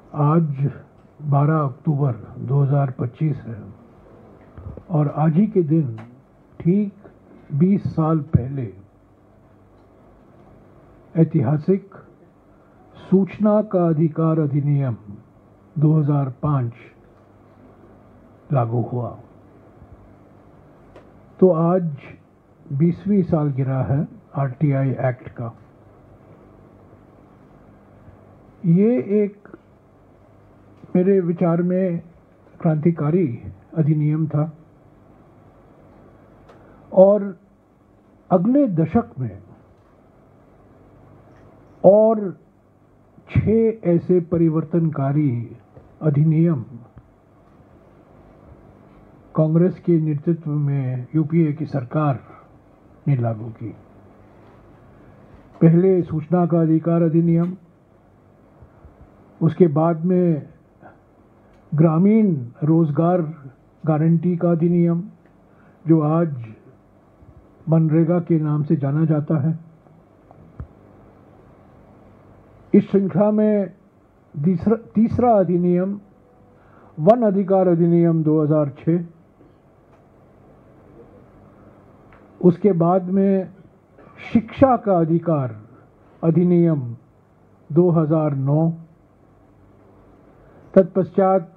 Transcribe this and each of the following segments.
आज 12 अक्टूबर 2025 है और आज ही के दिन ठीक 20 साल पहले ऐतिहासिक सूचना का अधिकार अधिनियम 2005 लागू हुआ। तो आज 20वीं सालगिरह है आरटीआई एक्ट का। ये एक मेरे विचार में क्रांतिकारी अधिनियम था और अगले दशक में और 6 ऐसे परिवर्तनकारी अधिनियम कांग्रेस के नेतृत्व में यूपीए की सरकार ने लागू की। पहले सूचना का अधिकार अधिनियम, उसके बाद में ग्रामीण रोजगार गारंटी का अधिनियम जो आज मनरेगा के नाम से जाना जाता है। इस श्रृंखला में तीसरा अधिनियम वन अधिकार अधिनियम 2006, उसके बाद में शिक्षा का अधिकार अधिनियम 2009, तत्पश्चात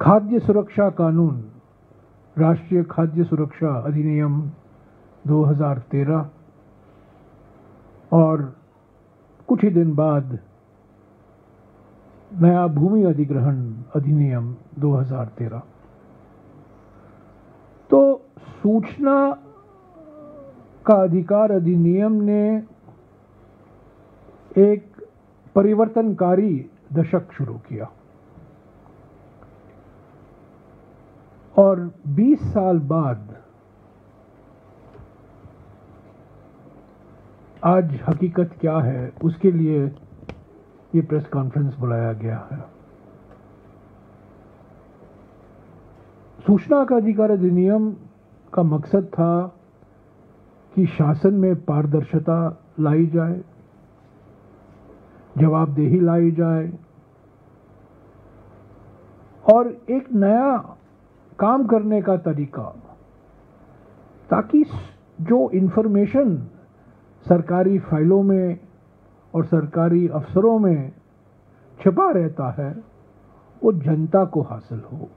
खाद्य सुरक्षा कानून राष्ट्रीय खाद्य सुरक्षा अधिनियम 2013 और कुछ ही दिन बाद नया भूमि अधिग्रहण अधिनियम 2013। तो सूचना का अधिकार अधिनियम ने एक परिवर्तनकारी दशक शुरू किया और 20 साल बाद आज हकीकत क्या है, उसके लिए ये प्रेस कॉन्फ्रेंस बुलाया गया है। सूचना का अधिकार अधिनियम का मकसद था कि शासन में पारदर्शिता लाई जाए, जवाबदेही लाई जाए और एक नया काम करने का तरीका, ताकि जो इंफॉर्मेशन सरकारी फाइलों में और सरकारी अफसरों में छिपा रहता है वो जनता को हासिल हो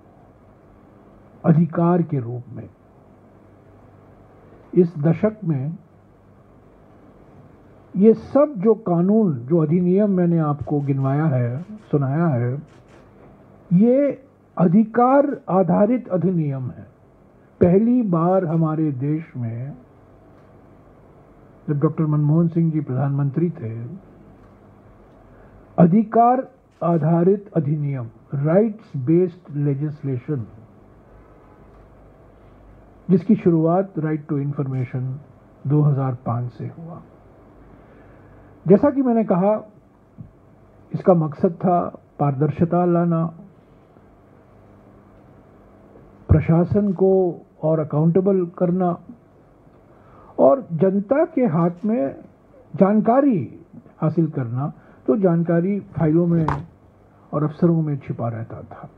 अधिकार के रूप में। इस दशक में ये सब जो कानून, जो अधिनियम मैंने आपको गिनवाया है, सुनाया है, ये अधिकार आधारित अधिनियम है। पहली बार हमारे देश में जब डॉक्टर मनमोहन सिंह जी प्रधानमंत्री थे, अधिकार आधारित अधिनियम, राइट्स बेस्ड लेजिस्लेशन, जिसकी शुरुआत राइट टू इंफॉर्मेशन 2005 से हुआ। जैसा कि मैंने कहा, इसका मकसद था पारदर्शिता लाना, प्रशासन को और अकाउंटेबल करना और जनता के हाथ में जानकारी हासिल करना। तो जानकारी फाइलों में और अफसरों में छिपा रहता था।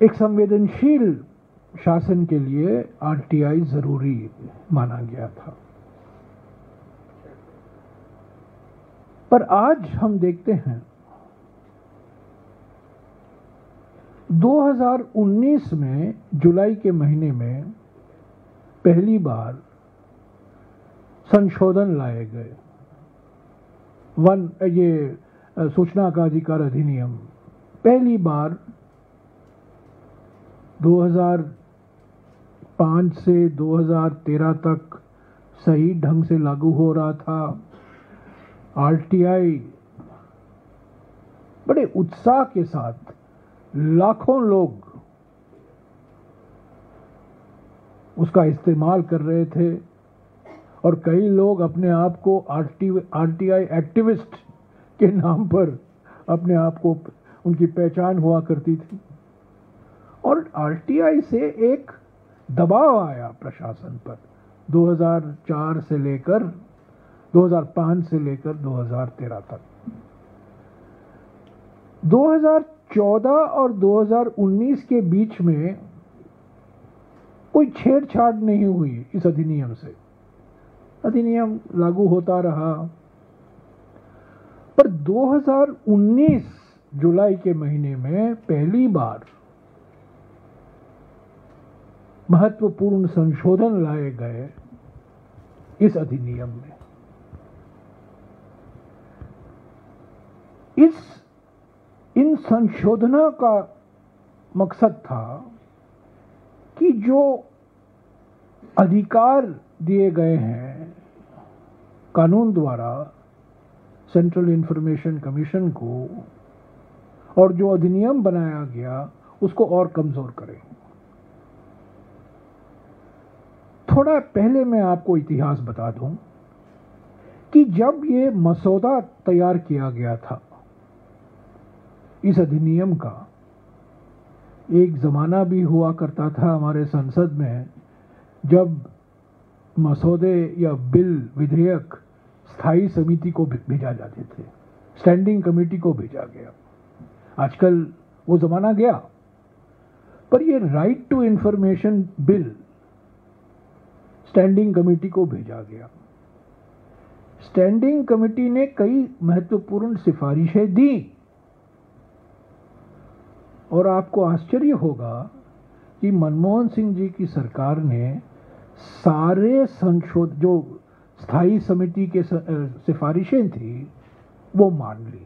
एक संवेदनशील शासन के लिए आरटीआई जरूरी माना गया था। पर आज हम देखते हैं 2019 में जुलाई के महीने में पहली बार संशोधन लाए गए। ये सूचना का अधिकार अधिनियम पहली बार 2005 से 2013 तक सही ढंग से लागू हो रहा था। आरटीआई बड़े उत्साह के साथ लाखों लोग उसका इस्तेमाल कर रहे थे और कई लोग अपने आप को आरटीआई एक्टिविस्ट के नाम पर अपने आप को, उनकी पहचान हुआ करती थी। और आरटीआई से एक दबाव आया प्रशासन पर 2004 से लेकर 2005 से लेकर 2013 तक। 2014 और 2019 के बीच में कोई छेड़छाड़ नहीं हुई इस अधिनियम से। अधिनियम लागू होता रहा, पर 2019 जुलाई के महीने में पहली बार महत्वपूर्ण संशोधन लाए गए इस अधिनियम में। इन संशोधनों का मकसद था कि जो अधिकार दिए गए हैं कानून द्वारा सेंट्रल इंफॉर्मेशन कमीशन को, और जो अधिनियम बनाया गया उसको और कमजोर करें। थोड़ा पहले मैं आपको इतिहास बता दूं कि जब ये मसौदा तैयार किया गया था इस अधिनियम का, एक जमाना भी हुआ करता था हमारे संसद में जब मसौदे या बिल विधेयक स्थायी समिति को भेजा जाते थे, स्टैंडिंग कमेटी को भेजा गया। आजकल वो जमाना गया, पर ये right to information bill standing committee को भेजा गया। स्टैंडिंग कमेटी ने कई महत्वपूर्ण सिफारिशें दी, और आपको आश्चर्य होगा कि मनमोहन सिंह जी की सरकार ने सारे संशोधन जो स्थायी समिति के सिफारिशें थी वो मान ली,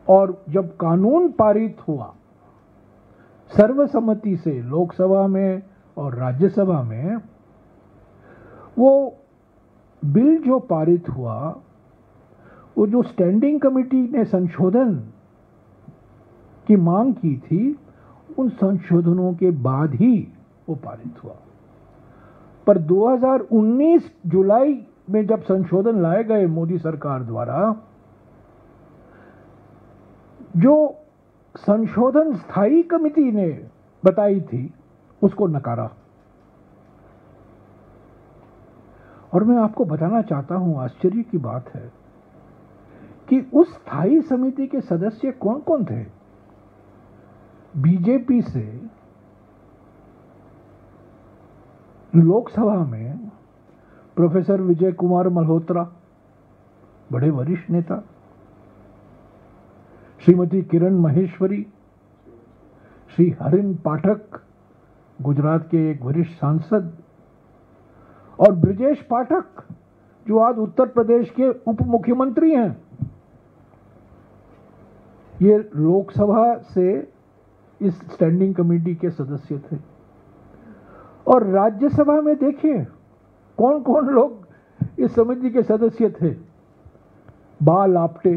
और जब कानून पारित हुआ सर्वसम्मति से लोकसभा में और राज्यसभा में, वो बिल जो पारित हुआ, वो जो स्टैंडिंग कमेटी ने संशोधन की मांग की थी, उन संशोधनों के बाद ही वो पारित हुआ। पर 2019 जुलाई में जब संशोधन लाए गए मोदी सरकार द्वारा, जो संशोधन स्थायी कमेटी ने बताई थी उसको नकारा। और मैं आपको बताना चाहता हूं, आश्चर्य की बात है कि उस स्थायी समिति के सदस्य कौन कौन थे। बीजेपी से लोकसभा में प्रोफेसर विजय कुमार मल्होत्रा, बड़े वरिष्ठ नेता, श्रीमती किरण महेश्वरी, श्री हरिन पाठक, गुजरात के एक वरिष्ठ सांसद, और ब्रिजेश पाठक जो आज उत्तर प्रदेश के उप मुख्यमंत्री हैं। ये लोकसभा से इस स्टैंडिंग कमेटी के सदस्य थे। और राज्यसभा में देखिए कौन कौन लोग इस समिति के सदस्य थे। बाल आप्टे,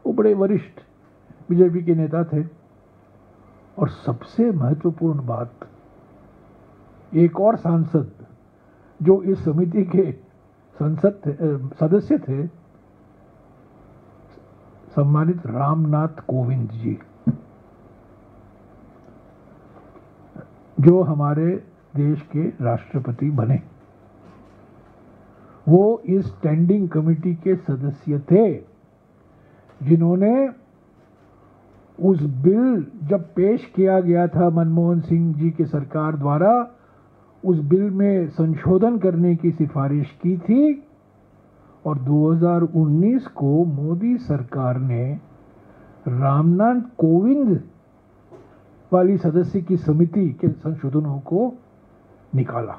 वो बड़े वरिष्ठ बीजेपी के नेता थे। और सबसे महत्वपूर्ण बात, एक और सांसद जो इस समिति के सदस्य थे, सम्मानित रामनाथ कोविंद जी, जो हमारे देश के राष्ट्रपति बने, वो इस स्टैंडिंग कमेटी के सदस्य थे, जिन्होंने उस बिल जब पेश किया गया था मनमोहन सिंह जी की सरकार द्वारा, उस बिल में संशोधन करने की सिफारिश की थी। और 2019 को मोदी सरकार ने रामनाथ कोविंद वाली सदस्य की समिति के संशोधनों को निकाला।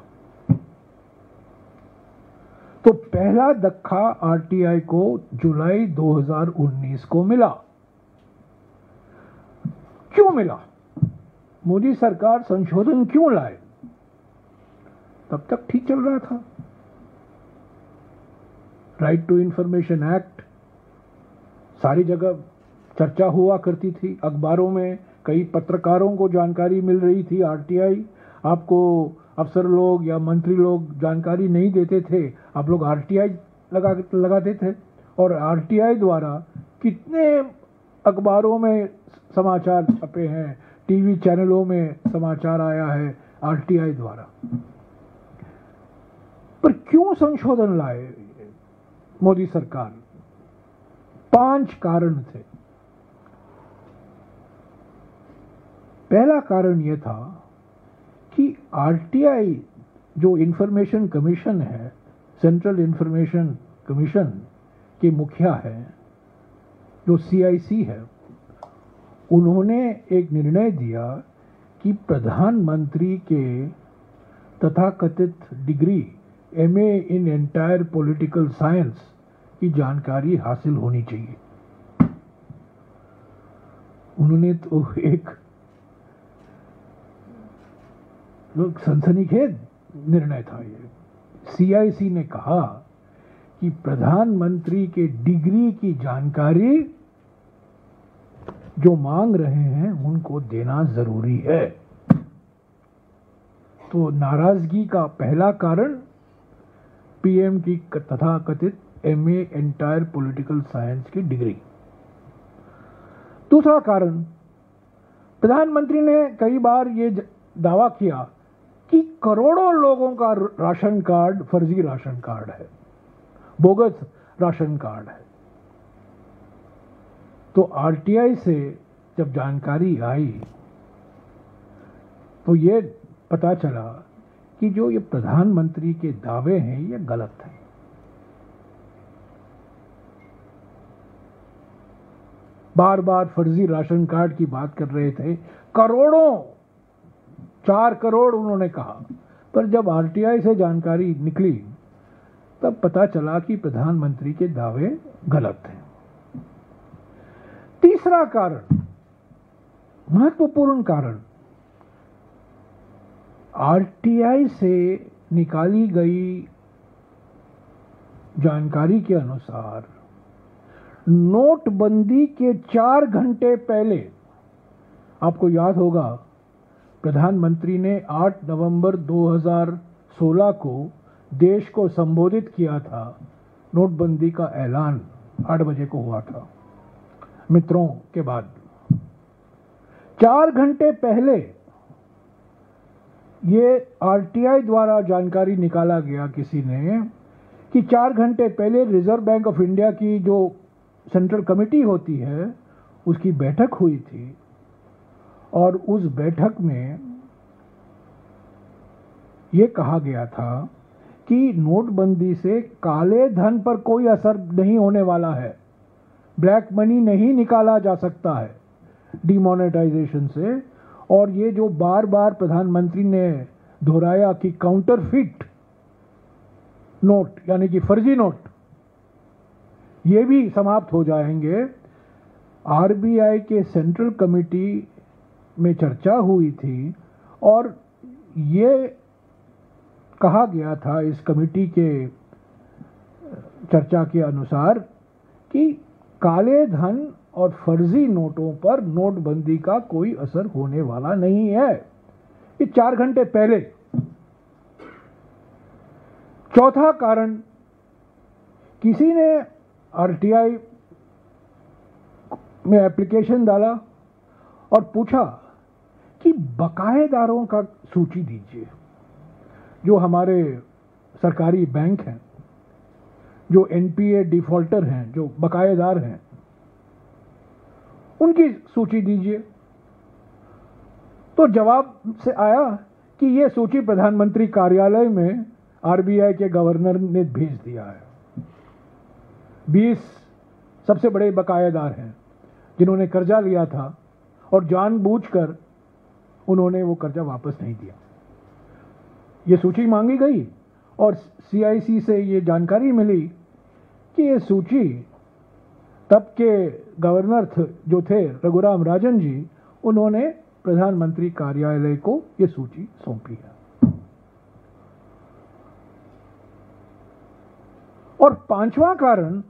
तो पहला धक्का आरटीआई को जुलाई 2019 को मिला। क्यों मिला? मोदी सरकार संशोधन क्यों लाए? तब तक ठीक चल रहा था। राइट टू इंफॉर्मेशन एक्ट सारी जगह चर्चा हुआ करती थी, अखबारों में कई पत्रकारों को जानकारी मिल रही थी। आरटीआई आपको अफसर लोग या मंत्री लोग जानकारी नहीं देते थे, आप लोग आरटीआई लगाते थे। और आरटीआई द्वारा कितने अखबारों में समाचार छपे हैं, टीवी चैनलों में समाचार आया है आरटीआई द्वारा। पर क्यों संशोधन लाए मोदी सरकार? 5 कारण थे। पहला कारण यह था कि आरटीआई जो इंफॉर्मेशन कमीशन है, सेंट्रल इंफॉर्मेशन कमीशन के मुखिया है, जो सीआईसी है, उन्होंने एक निर्णय दिया कि प्रधानमंत्री के तथाकथित degree MA in entire political science की जानकारी हासिल होनी चाहिए। उन्होंने तो एक सनसनीखेज निर्णय था ये। सीआईसी ने कहा कि प्रधानमंत्री के डिग्री की जानकारी जो मांग रहे हैं उनको देना जरूरी है। तो नाराजगी का पहला कारण पीएम की तथाकथित एमए एंटायर पॉलिटिकल साइंस की डिग्री। दूसरा कारण, प्रधानमंत्री ने कई बार ये दावा किया कि करोड़ों लोगों का राशन कार्ड फर्जी राशन कार्ड है, बोगस राशन कार्ड है। तो आरटीआई से जब जानकारी आई तो ये पता चला कि जो ये प्रधानमंत्री के दावे हैं ये गलत हैं। बार बार फर्जी राशन कार्ड की बात कर रहे थे, करोड़ों, 4 करोड़ उन्होंने कहा, पर जब आरटीआई से जानकारी निकली तब पता चला कि प्रधानमंत्री के दावे गलत हैं। तीसरा कारण, महत्वपूर्ण कारण, आरटीआई से निकाली गई जानकारी के अनुसार नोटबंदी के 4 घंटे पहले, आपको याद होगा, प्रधानमंत्री ने 8 नवंबर 2016 को देश को संबोधित किया था। नोटबंदी का ऐलान 8 बजे को हुआ था, मित्रों के बाद। 4 घंटे पहले ये आरटीआई द्वारा जानकारी निकाला गया किसी ने कि 4 घंटे पहले रिजर्व बैंक ऑफ इंडिया की जो सेंट्रल कमेटी होती है उसकी बैठक हुई थी, और उस बैठक में ये कहा गया था कि नोटबंदी से काले धन पर कोई असर नहीं होने वाला है, ब्लैक मनी नहीं निकाला जा सकता है डिमोनेटाइजेशन से। और ये जो बार बार प्रधानमंत्री ने दोहराया कि काउंटरफिट नोट यानी कि फर्जी नोट, ये भी समाप्त हो जाएंगे। आरबीआई के सेंट्रल कमेटी में चर्चा हुई थी और ये कहा गया था इस कमेटी के चर्चा के अनुसार कि काले धन और फर्जी नोटों पर नोटबंदी का कोई असर होने वाला नहीं है। ये 4 घंटे पहले। चौथा कारण, किसी ने आरटीआई में एप्लीकेशन डाला और पूछा कि बकायेदारों का सूची दीजिए, जो हमारे सरकारी बैंक हैं, जो एनपीए डिफॉल्टर हैं, जो बकायेदार हैं, उनकी सूची दीजिए। तो जवाब से आया कि यह सूची प्रधानमंत्री कार्यालय में आरबीआई के गवर्नर ने भेज दिया है। 20 सबसे बड़े बकायेदार हैं जिन्होंने कर्जा लिया था और जानबूझकर उन्होंने वो कर्जा वापस नहीं दिया। ये सूची मांगी गई और सीआईसी से ये जानकारी मिली कि ये सूची तब के गवर्नर जो थे रघुराम राजन जी, उन्होंने प्रधानमंत्री कार्यालय को ये सूची सौंपी है। और 5वां कारण,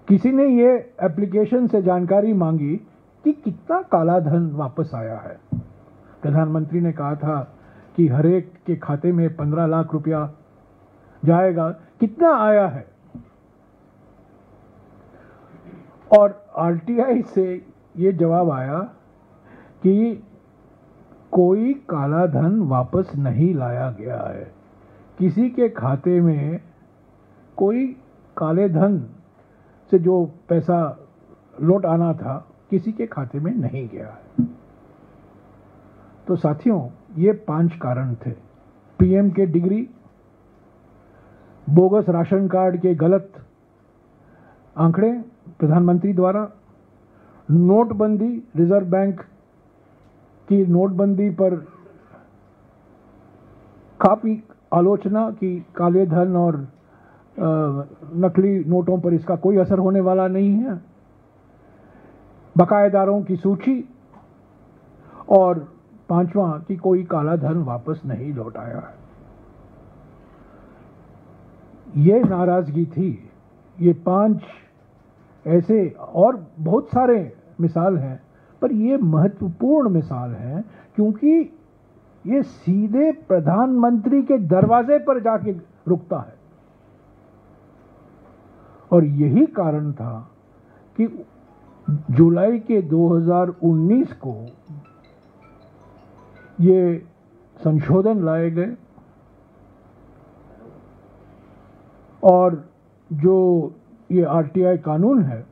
किसी ने ये एप्लीकेशन से जानकारी मांगी कि कितना काला धन वापस आया है। प्रधानमंत्री ने कहा था कि हर एक के खाते में 15 लाख रुपया जाएगा, कितना आया है। और आरटीआई से ये जवाब आया कि कोई काला धन वापस नहीं लाया गया है, किसी के खाते में कोई काले धन से जो पैसा लौट आना था किसी के खाते में नहीं गया है। तो साथियों, ये 5 कारण थे। पीएम के डिग्री, बोगस राशन कार्ड के गलत आंकड़े प्रधानमंत्री द्वारा, नोटबंदी, रिजर्व बैंक की नोटबंदी पर काफी आलोचना कि काले धन और नकली नोटों पर इसका कोई असर होने वाला नहीं है, बकायेदारों की सूची, और 5वां कि कोई काला धन वापस नहीं लौट आया है। ये नाराजगी थी। ये 5 ऐसे और बहुत सारे मिसाल हैं, पर ये महत्वपूर्ण मिसाल है क्योंकि ये सीधे प्रधानमंत्री के दरवाजे पर जाके रुकता है। और यही कारण था कि जुलाई के 2019 को ये संशोधन लाए गए और जो ये आरटीआई कानून है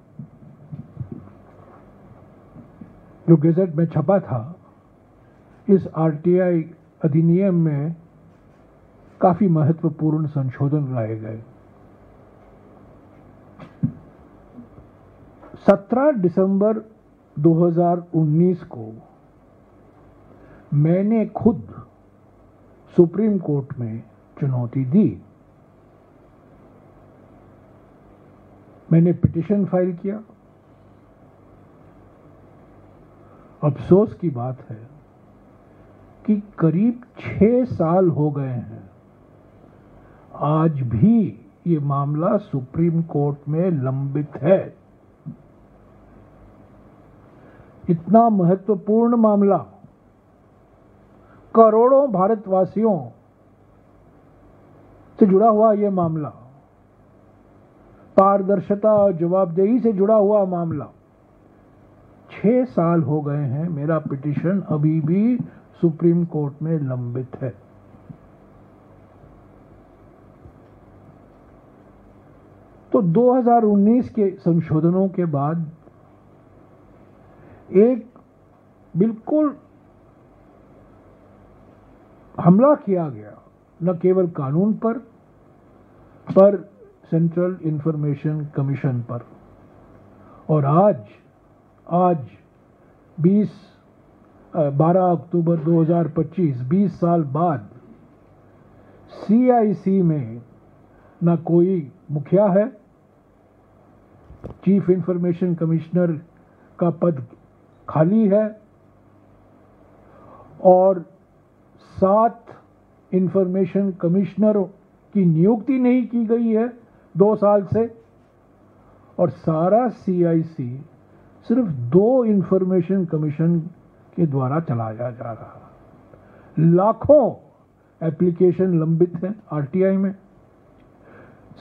जो गेजेट में छपा था, इस आरटीआई अधिनियम में काफी महत्वपूर्ण संशोधन लाए गए। 17 दिसंबर 2019 को मैंने खुद सुप्रीम कोर्ट में चुनौती दी। मैंने पिटीशन फाइल किया। अफसोस की बात है कि करीब 6 साल हो गए हैं, आज भी ये मामला सुप्रीम कोर्ट में लंबित है। इतना महत्वपूर्ण मामला, करोड़ों भारतवासियों से जुड़ा हुआ यह मामला, पारदर्शिता और जवाबदेही से जुड़ा हुआ मामला, 6 साल हो गए हैं, मेरा पिटीशन अभी भी सुप्रीम कोर्ट में लंबित है। तो 2019 के संशोधनों के बाद एक बिल्कुल हमला किया गया, न केवल कानून पर सेंट्रल इंफॉर्मेशन कमीशन पर। और आज 12 अक्टूबर 2025, 20 साल बाद सीआईसी में न कोई मुखिया है, चीफ इंफॉर्मेशन कमिश्नर का पद खाली है और 7 इंफॉर्मेशन कमिश्नरों की नियुक्ति नहीं की गई है 2 साल से, और सारा सीआईसी सिर्फ 2 इंफॉर्मेशन कमीशन के द्वारा चलाया जा रहा है। लाखों एप्लीकेशन लंबित हैं आरटीआई में।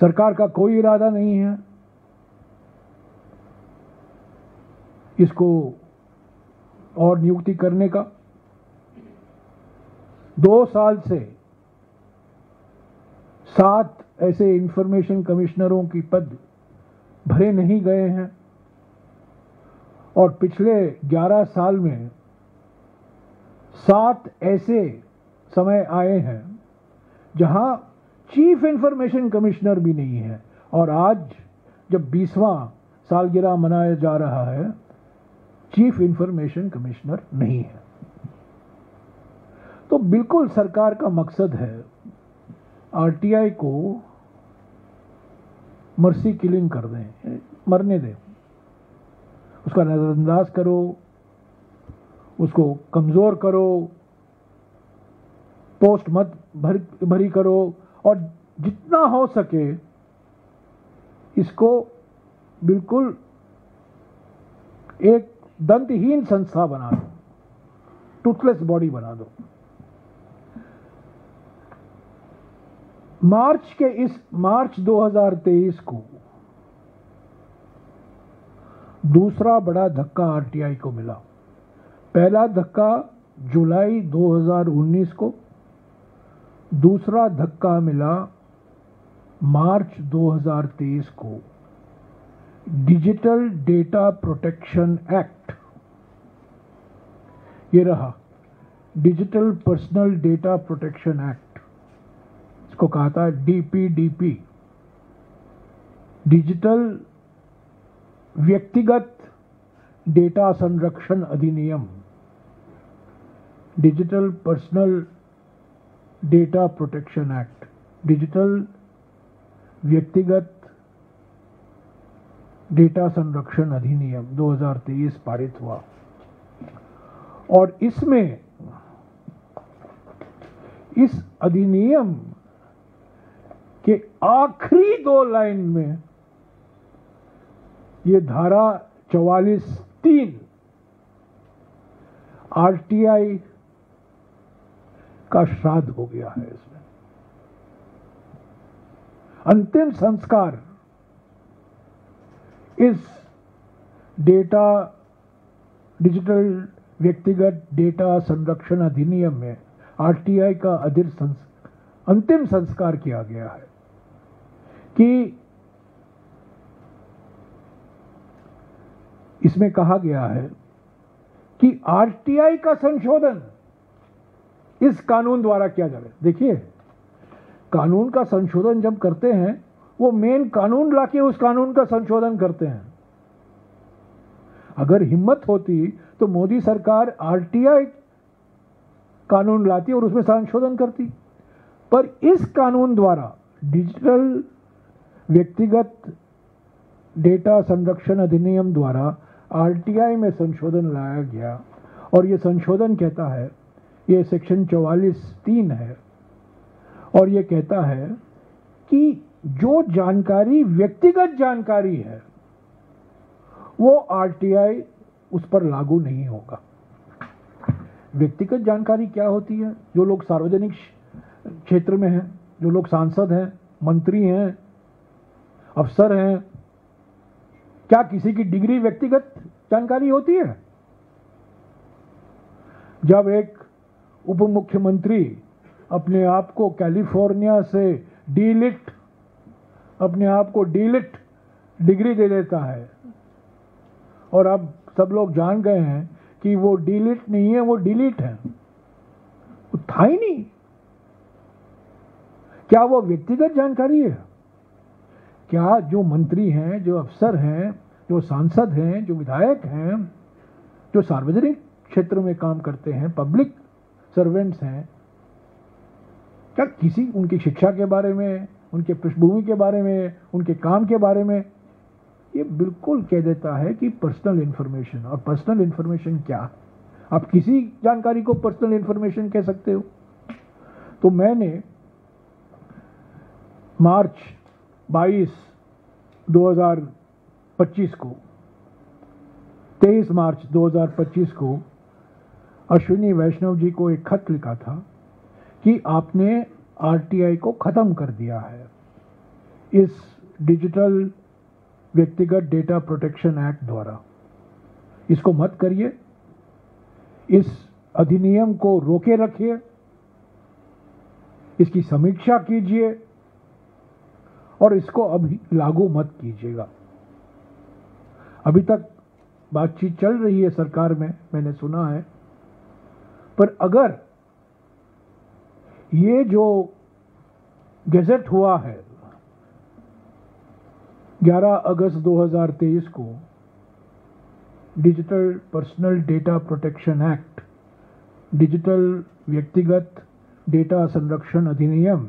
सरकार का कोई इरादा नहीं है इसको और नियुक्ति करने का। 2 साल से 7 ऐसे इंफॉर्मेशन कमिश्नरों की पद भरे नहीं गए हैं और पिछले 11 साल में 7 ऐसे समय आए हैं जहां चीफ इंफॉर्मेशन कमिश्नर भी नहीं है। और आज जब 20वां सालगिरह मनाया जा रहा है, चीफ इंफॉर्मेशन कमिश्नर नहीं है। तो बिल्कुल सरकार का मकसद है आरटीआई को मर्सी किलिंग कर दें, मरने दें, उसका नजरअंदाज करो, उसको कमजोर करो, पोस्ट मत भरी करो और जितना हो सके इसको बिल्कुल एक दंतहीन संस्था बना दो, टूथलेस बॉडी बना दो। मार्च 2023 को दूसरा बड़ा धक्का आरटीआई को मिला। पहला धक्का जुलाई 2019 को, दूसरा धक्का मिला मार्च 2023 को डिजिटल डेटा प्रोटेक्शन एक्ट, ये रहा digital personal data protection act, इसको कहा था डीपीडीपी, डिजिटल व्यक्तिगत डेटा संरक्षण अधिनियम, digital personal data protection act, digital व्यक्तिगत डेटा संरक्षण अधिनियम 2023 पारित हुआ। और इसमें इस अधिनियम के आखिरी 2 लाइन में ये धारा 44(3) आरटीआई का श्राद्ध हो गया है। इसमें अंतिम संस्कार इस डिजिटल व्यक्तिगत डेटा संरक्षण अधिनियम में आरटीआई का अंतिम संस्कार किया गया है कि इसमें कहा गया है कि आरटीआई का संशोधन इस कानून द्वारा किया जाए। देखिए, कानून का संशोधन जब करते हैं वो मेन कानून लाके उस कानून का संशोधन करते हैं। अगर हिम्मत होती तो मोदी सरकार आरटीआई कानून लाती और उसमें संशोधन करती, पर इस कानून द्वारा डिजिटल व्यक्तिगत डेटा संरक्षण अधिनियम द्वारा आरटीआई में संशोधन लाया गया। और ये संशोधन कहता है, ये सेक्शन 44(3) है, और ये कहता है कि जो जानकारी व्यक्तिगत जानकारी है वो आरटीआई उस पर लागू नहीं होगा। व्यक्तिगत जानकारी क्या होती है? जो लोग सार्वजनिक क्षेत्र में हैं, जो लोग सांसद हैं, मंत्री हैं, अफसर हैं, क्या किसी की डिग्री व्यक्तिगत जानकारी होती है? जब एक उप मुख्यमंत्री अपने आप को कैलिफोर्निया से अपने आप को डीलिट डिग्री दे देता है, और अब सब लोग जान गए हैं कि वो डीलिट नहीं है, वो डिलीट है, वो था ही नहीं, क्या वो व्यक्तिगत जानकारी है? क्या जो मंत्री हैं, जो अफसर हैं, जो सांसद हैं, जो विधायक हैं, जो सार्वजनिक क्षेत्र में काम करते हैं, पब्लिक सर्वेंट्स हैं, क्या किसी उनकी शिक्षा के बारे में, उनके पृष्ठभूमि के बारे में, उनके काम के बारे में? ये बिल्कुल कह देता है कि पर्सनल इंफॉर्मेशन। और पर्सनल इंफॉर्मेशन क्या है? आप किसी जानकारी को पर्सनल इंफॉर्मेशन कह सकते हो? तो मैंने मार्च 22, 2025 को 23 मार्च 2025 को अश्विनी वैष्णव जी को एक खत लिखा था कि आपने आरटीआई को खत्म कर दिया है। इस डिजिटल व्यक्तिगत डेटा प्रोटेक्शन एक्ट द्वारा इसको मत करिए, इस अधिनियम को रोके रखिए, इसकी समीक्षा कीजिए और इसको अभी लागू मत कीजिएगा। अभी तक बातचीत चल रही है सरकार में, मैंने सुना है, पर अगर ये जो गैजेट हुआ है 11 अगस्त 2023 को, digital personal data protection act, digital व्यक्तिगत डेटा संरक्षण अधिनियम,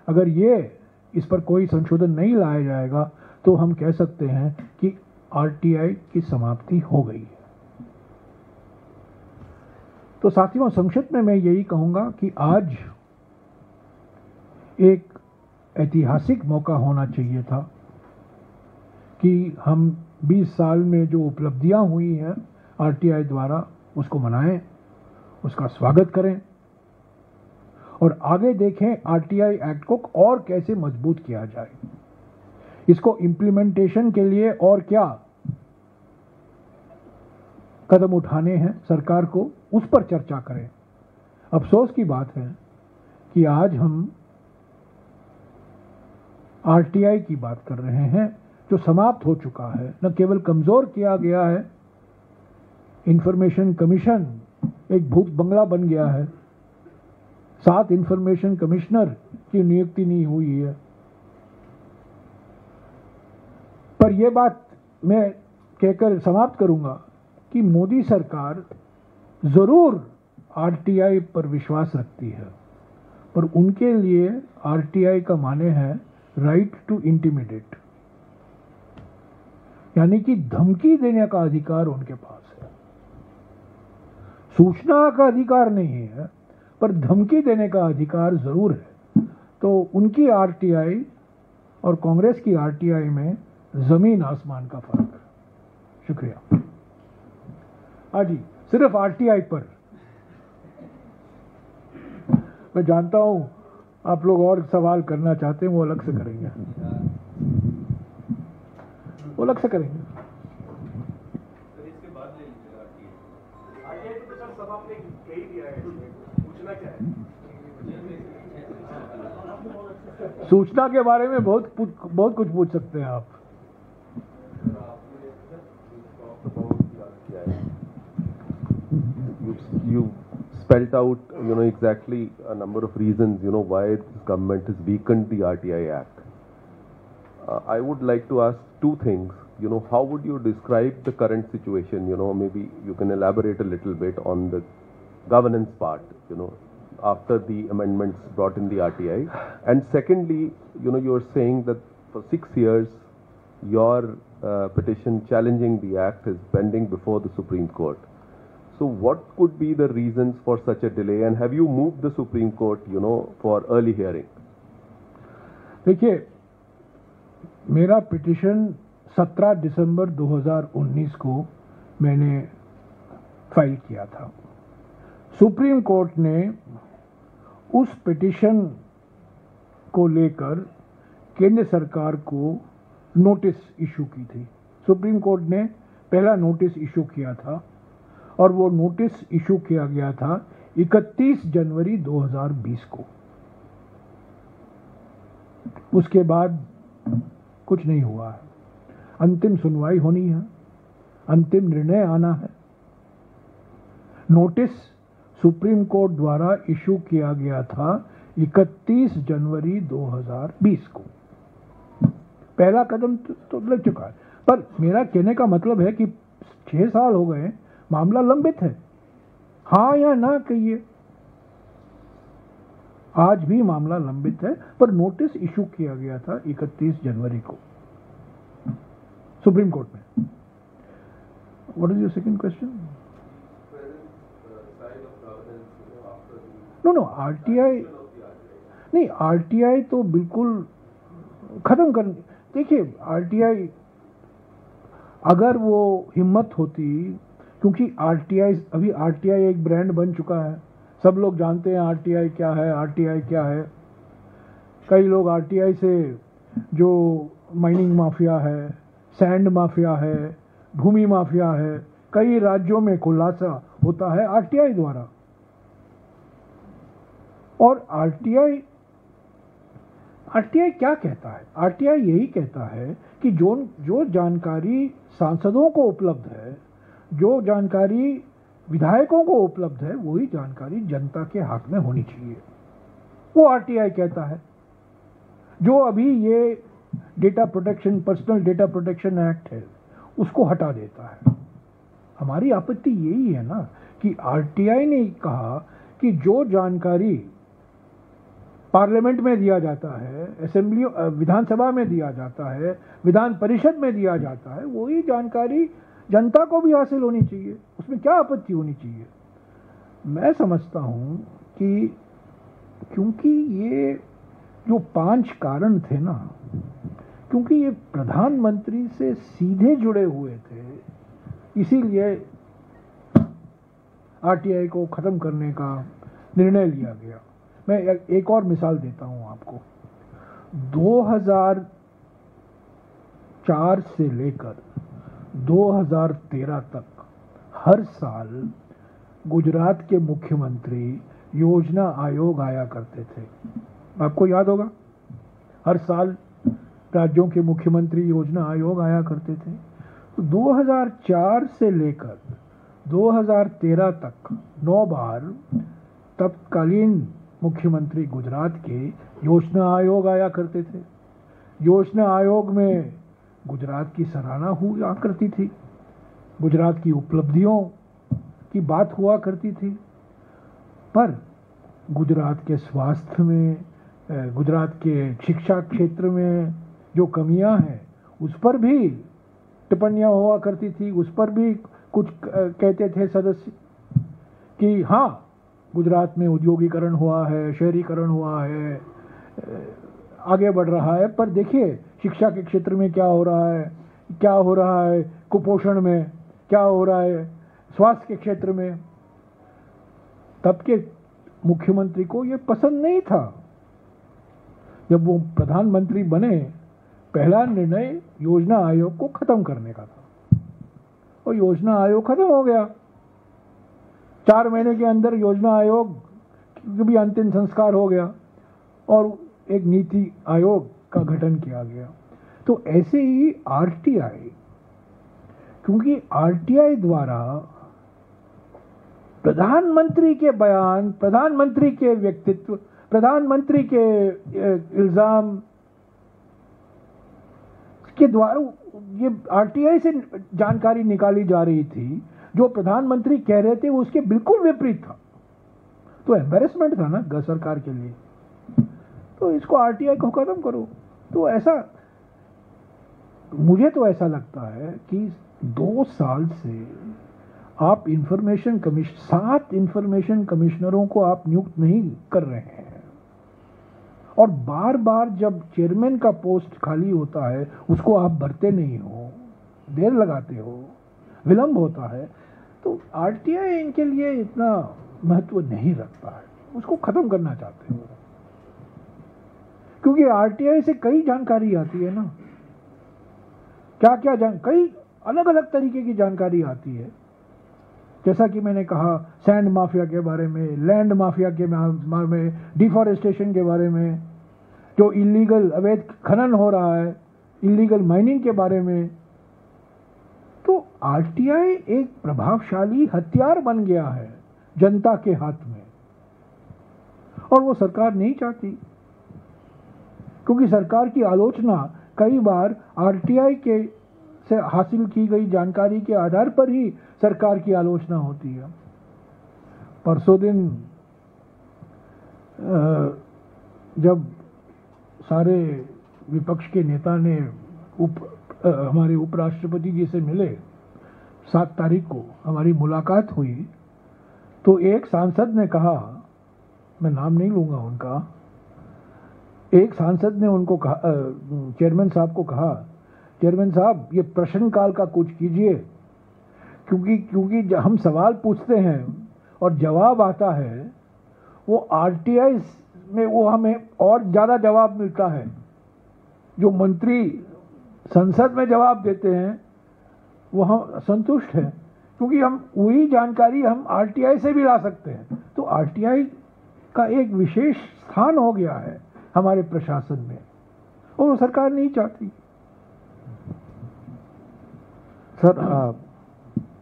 अगर ये इस पर कोई संशोधन नहीं लाया जाएगा तो हम कह सकते हैं कि आरटीआई की समाप्ति हो गई है। तो साथियों, संक्षिप्त में मैं यही कहूंगा कि आज एक ऐतिहासिक मौका होना चाहिए था कि हम 20 साल में जो उपलब्धियां हुई हैं आरटीआई द्वारा उसको मनाएं, उसका स्वागत करें और आगे देखें आरटीआई एक्ट को और कैसे मजबूत किया जाए। इसको इम्प्लीमेंटेशन के लिए और क्या कदम उठाने हैं सरकार को, उस पर चर्चा करें। अफसोस की बात है कि आज हम आरटीआई की बात कर रहे हैं, जो समाप्त हो चुका है। न केवल कमजोर किया गया है, इंफॉर्मेशन कमीशन एक भूत बंगला बन गया है, 7 इंफॉर्मेशन कमिश्नर की नियुक्ति नहीं हुई है। पर यह बात मैं कहकर समाप्त करूंगा कि मोदी सरकार जरूर आरटीआई पर विश्वास रखती है, पर उनके लिए आरटीआई का माने है राइट टू इंटिमिडेट, यानी कि धमकी देने का अधिकार उनके पास है। सूचना का अधिकार नहीं है, पर धमकी देने का अधिकार जरूर है। तो उनकी आरटीआई और कांग्रेस की आरटीआई में जमीन आसमान का फर्क है। शुक्रिया। हाँ जी, सिर्फ आरटीआई पर। मैं जानता हूं आप लोग और सवाल करना चाहते हैं, वो अलग से करेंगे, वो अलग से करेंगे। इसके बाद ले लीजिएगा आरटीआई तो सर सब आपने कह ही दिया है, पूछना क्या है? सूचना के बारे में बहुत कुछ पूछ सकते हैं आप। You spelled out, exactly a number of reasons, why this government has weakened the RTI Act. I would like to ask two things. How would you describe the current situation? Maybe you can elaborate a little bit on the governance part, after the amendments brought in the RTI. And secondly, you're saying that for 6 years, your petition challenging the act is pending before the Supreme Court. So what could be the reasons for such a delay, and have you moved the Supreme Court, for early hearing? देखिए, मेरा petition 17 दिसंबर 2019 को मैंने file किया था। Supreme court ने उस petition को लेकर केंद्र सरकार को नोटिस इशू की थी। सुप्रीम कोर्ट ने पहला नोटिस इशू किया था, और वो नोटिस इशू किया गया था 31 जनवरी 2020 को। उसके बाद कुछ नहीं हुआ है। अंतिम सुनवाई होनी है, अंतिम निर्णय आना है। नोटिस सुप्रीम कोर्ट द्वारा इशू किया गया था 31 जनवरी 2020 को। पहला कदम तो लग चुका है, पर मेरा कहने का मतलब है कि 6 साल हो गए, मामला लंबित है। हाँ या ना कहिए, आज भी मामला लंबित है, पर नोटिस इशू किया गया था 31 जनवरी को सुप्रीम कोर्ट में। What is your second question? No, RTI नहीं, आरटीआई तो बिल्कुल खत्म कर। देखिए, आरटीआई अगर वो हिम्मत होती, क्योंकि आरटीआई अभी आरटीआई एक ब्रांड बन चुका है, सब लोग जानते हैं आरटीआई क्या है, आरटीआई क्या है। कई लोग आरटीआई से जो माइनिंग माफिया है, सैंड माफिया है, भूमि माफिया है, कई राज्यों में खुलासा होता है आरटीआई द्वारा। और आरटीआई क्या कहता है? आरटीआई यही कहता है कि जो जानकारी सांसदों को उपलब्ध है, जो जानकारी विधायकों को उपलब्ध है, वही जानकारी जनता के हाथ में होनी चाहिए। वो आरटीआई कहता है। जो अभी ये data protection, personal data protection act है, उसको हटा देता है। हमारी आपत्ति यही है ना कि आरटीआई ने कहा कि जो जानकारी पार्लियामेंट में दिया जाता है, असेंबली विधानसभा में दिया जाता है, विधान परिषद में दिया जाता है, वही जानकारी जनता को भी हासिल होनी चाहिए। उसमें क्या आपत्ति होनी चाहिए? मैं समझता हूं कि क्योंकि ये जो 5 कारण थे ना, क्योंकि ये प्रधानमंत्री से सीधे जुड़े हुए थे, इसीलिए आरटीआई को खत्म करने का निर्णय लिया गया। मैं एक और मिसाल देता हूं आपको। 2004 से लेकर 2013 तक हर साल गुजरात के मुख्यमंत्री योजना आयोग आया करते थे। आपको याद होगा, हर साल राज्यों के मुख्यमंत्री योजना आयोग आया करते थे। तो 2004 से लेकर 2013 तक 9 बार तत्कालीन मुख्यमंत्री गुजरात के योजना आयोग आया करते थे। योजना आयोग में गुजरात की सराहना हुआ करती थी, गुजरात की उपलब्धियों की बात हुआ करती थी, पर गुजरात के स्वास्थ्य में, गुजरात के शिक्षा क्षेत्र में जो कमियां हैं उस पर भी टिप्पणियां हुआ करती थी, उस पर भी कुछ कहते थे सदस्य कि हाँ गुजरात में उद्योगीकरण हुआ है, शहरीकरण हुआ है, आगे बढ़ रहा है, पर देखिए शिक्षा के क्षेत्र में क्या हो रहा है, क्या हो रहा है कुपोषण में, क्या हो रहा है स्वास्थ्य के क्षेत्र में। तब के मुख्यमंत्री को ये पसंद नहीं था। जब वो प्रधानमंत्री बने, पहला निर्णय योजना आयोग को खत्म करने का था, और योजना आयोग खत्म हो गया। 4 महीने के अंदर योजना आयोग का भी अंतिम संस्कार हो गया और एक नीति आयोग का गठन किया गया। तो ऐसे ही आरटीआई, क्योंकि आरटीआई द्वारा प्रधानमंत्री के बयान, प्रधानमंत्री के व्यक्तित्व, प्रधानमंत्री के इल्जाम के द्वारा ये आरटीआई से जानकारी निकाली जा रही थी, जो प्रधानमंत्री कह रहे थे वो उसके बिल्कुल विपरीत था। तो एम्बैरेसमेंट था ना सरकार के लिए। तो इसको आरटीआई को खत्म करो। तो ऐसा, मुझे तो ऐसा लगता है कि 2 साल से आप 7 इंफॉर्मेशन कमिश्नरों को आप नियुक्त नहीं कर रहे हैं, और बार बार जब चेयरमैन का पोस्ट खाली होता है उसको आप भरते नहीं हो, देर लगाते हो, विलंब होता है। तो आरटीआई इनके लिए इतना महत्व नहीं रखता है, उसको खत्म करना चाहते हैं, क्योंकि आरटीआई से कई जानकारी आती है ना, कई अलग अलग तरीके की जानकारी आती है। जैसा कि मैंने कहा, सैंड माफिया के बारे में, लैंड माफिया के बारे में, डिफॉरेस्टेशन के बारे में, जो इलीगल अवैध खनन हो रहा है, इलीगल माइनिंग के बारे में। तो आरटीआई एक प्रभावशाली हथियार बन गया है जनता के हाथ में, और वो सरकार नहीं चाहती, क्योंकि सरकार की आलोचना कई बार आरटीआई के से हासिल की गई जानकारी के आधार पर ही सरकार की आलोचना होती है। परसों दिन जब सारे विपक्ष के नेता ने हमारे उपराष्ट्रपति जी से मिले, 7 तारीख को हमारी मुलाकात हुई, तो एक सांसद ने कहा, मैं नाम नहीं लूंगा उनका, एक सांसद ने उनको कहा, चेयरमैन साहब को कहा, चेयरमैन साहब ये प्रश्नकाल का कुछ कीजिए, क्योंकि जब हम सवाल पूछते हैं और जवाब आता है, वो आरटीआई में वो हमें और ज़्यादा जवाब मिलता है। जो मंत्री संसद में जवाब देते हैं वो हम संतुष्ट हैं, क्योंकि हम वही जानकारी हम आरटीआई से भी ला सकते हैं। तो आरटीआई का एक विशेष स्थान हो गया है हमारे प्रशासन में, और सरकार नहीं चाहती। सर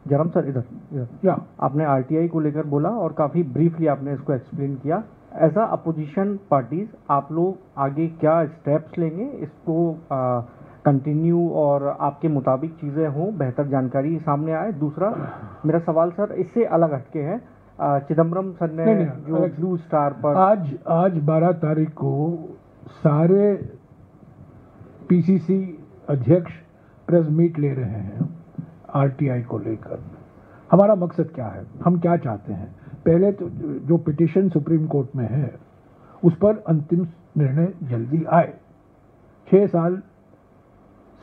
जयराम सर, इधर या आपने आरटीआई को लेकर बोला और काफ़ी ब्रीफली आपने इसको एक्सप्लेन किया। एज अ अपोजिशन पार्टीज आप लोग आगे क्या स्टेप्स लेंगे इसको कंटिन्यू, और आपके मुताबिक चीज़ें हों, बेहतर जानकारी सामने आए? दूसरा मेरा सवाल सर इससे अलग हटके है, चिदम्बरम सर ने जो ब्लू स्टार पर आज 12 तारीख को सारे पीसीसी अध्यक्ष प्रेस मीट ले रहे हैं आरटीआई को लेकर। हमारा मकसद क्या है, हम क्या चाहते हैं? पहले तो जो पिटीशन सुप्रीम कोर्ट में है उस पर अंतिम निर्णय जल्दी आए, 6 साल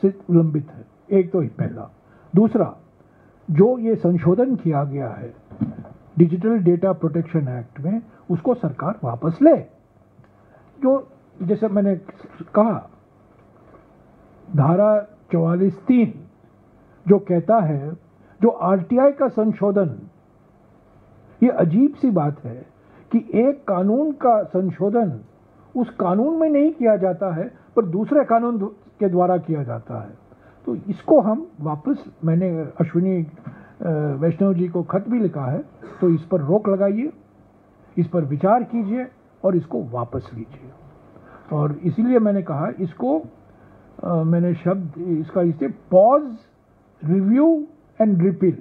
से विलंबित है, एक तो पहला। दूसरा, जो ये संशोधन किया गया है डिजिटल डेटा प्रोटेक्शन एक्ट में, उसको सरकार वापस ले। जो जैसे मैंने कहा, धारा 44(3) जो कहता है, जो आरटीआई का संशोधन, ये अजीब सी बात है कि एक कानून का संशोधन उस कानून में नहीं किया जाता है पर दूसरे कानून के द्वारा किया जाता है। तो इसको हम वापस, मैंने अश्विनी वैष्णव जी को खत भी लिखा है, तो इस पर रोक लगाइए, इस पर विचार कीजिए और इसको वापस लीजिए। और इसीलिए मैंने कहा इसको मैंने शब्द इसका इसे pause, review and repeal,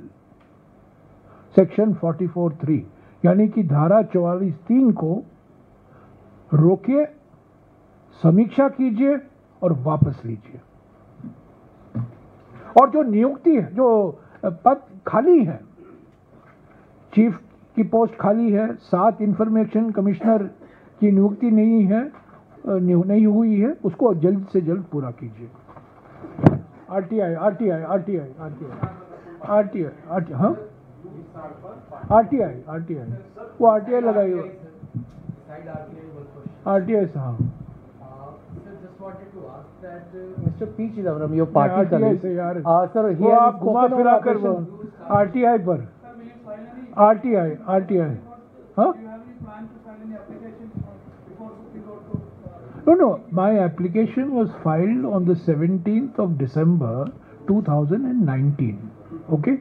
section 44(3) यानी कि धारा 44(3) को रोकिए, समीक्षा कीजिए और वापस लीजिए। और जो नियुक्ति है, जो पद खाली है, चीफ की पोस्ट खाली है, 7 इंफॉर्मेशन कमिश्नर की नियुक्ति नहीं हुई है, उसको जल्द से जल्द पूरा कीजिए। आरटीआई हाँ, आरटीआई वो आरटीआई लगाइए, आरटीआई साहब। Mr. P. Chidambaram, your party colleague. Sir, वो here आप घुमा फिरा कर आरटीआई पर, आरटीआई हाँ? No, my application was filed on the 17th of December 2019. Okay?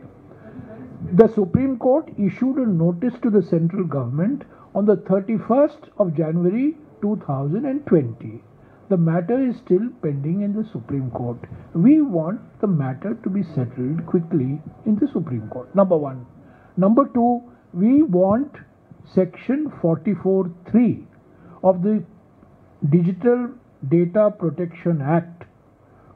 The Supreme Court issued a notice to the central government on the 31st of January 2020. The matter is still pending in the Supreme Court. We want the matter to be settled quickly in the Supreme Court. Number one. Number two, we want section 44(3) of the Digital Data Protection Act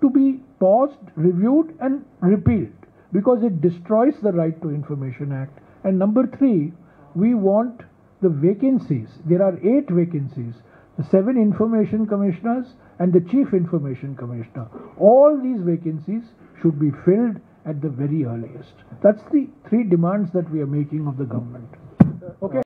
to be paused, reviewed and repealed because it destroys the Right to Information Act. And number three, we want the vacancies. There are 8 vacancies. The 7 information commissioners and the chief information commissioner. All these vacancies should be filled at the very earliest. That's the 3 demands that we are making of the government. Okay.